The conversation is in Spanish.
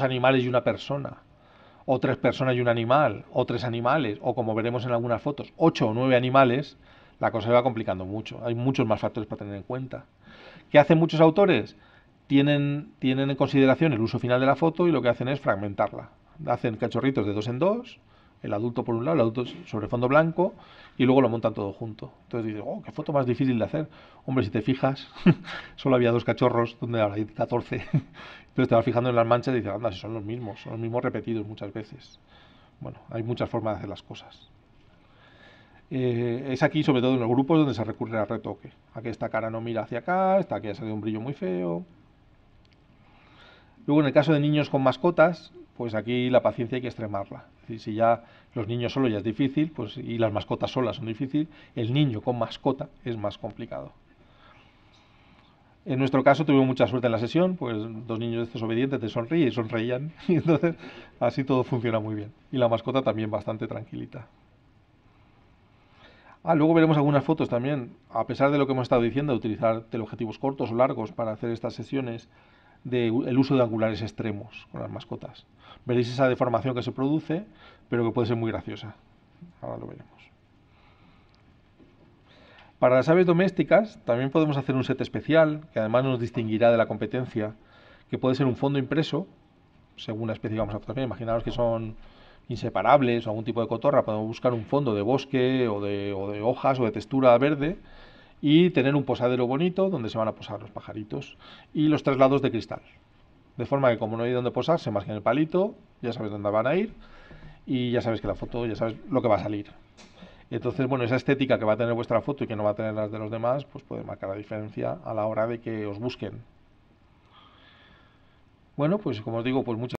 animales y una persona, o 3 personas y un animal, o 3 animales, o como veremos en algunas fotos, 8 o 9 animales, la cosa se va complicando mucho. Hay muchos más factores para tener en cuenta. ¿Qué hacen muchos autores? Tienen en consideración el uso final de la foto y lo que hacen es fragmentarla. Hacen cachorritos de 2 en 2, el adulto por un lado, el adulto sobre fondo blanco, y luego lo montan todo junto. Entonces dices, oh, qué foto más difícil de hacer. Hombre, si te fijas, solo había 2 cachorros, donde ahora hay 14. Entonces te vas fijando en las manchas y dices, anda, si son los mismos repetidos muchas veces. Bueno, hay muchas formas de hacer las cosas. Es aquí, sobre todo en los grupos, donde se recurre al retoque. A que esta cara no mira hacia acá, esta que ha salido un brillo muy feo. Luego, en el caso de niños con mascotas, pues aquí la paciencia hay que extremarla. Es decir, si ya los niños solos ya es difícil, pues y las mascotas solas son difíciles, el niño con mascota es más complicado. En nuestro caso tuvimos mucha suerte en la sesión, pues 2 niños de estos obedientes te sonríen y sonreían, y entonces así todo funciona muy bien. Y la mascota también bastante tranquilita. Luego veremos algunas fotos también, a pesar de lo que hemos estado diciendo, de utilizar teleobjetivos cortos o largos para hacer estas sesiones, el uso de angulares extremos con las mascotas. Veréis esa deformación que se produce, pero que puede ser muy graciosa. Ahora lo veremos. Para las aves domésticas también podemos hacer un set especial, que además nos distinguirá de la competencia, que puede ser un fondo impreso, según la especie que vamos a tratar. Imaginaos que son inseparables o algún tipo de cotorra, podemos buscar un fondo de bosque o de hojas o de textura verde y tener un posadero bonito donde se van a posar los pajaritos y los traslados de cristal. De forma que como no hay dónde posarse más que en el palito, ya sabes dónde van a ir y ya sabes que la foto, ya sabes lo que va a salir. Entonces, bueno, esa estética que va a tener vuestra foto y que no va a tener las de los demás, pues puede marcar la diferencia a la hora de que os busquen. Bueno, pues como os digo, pues muchas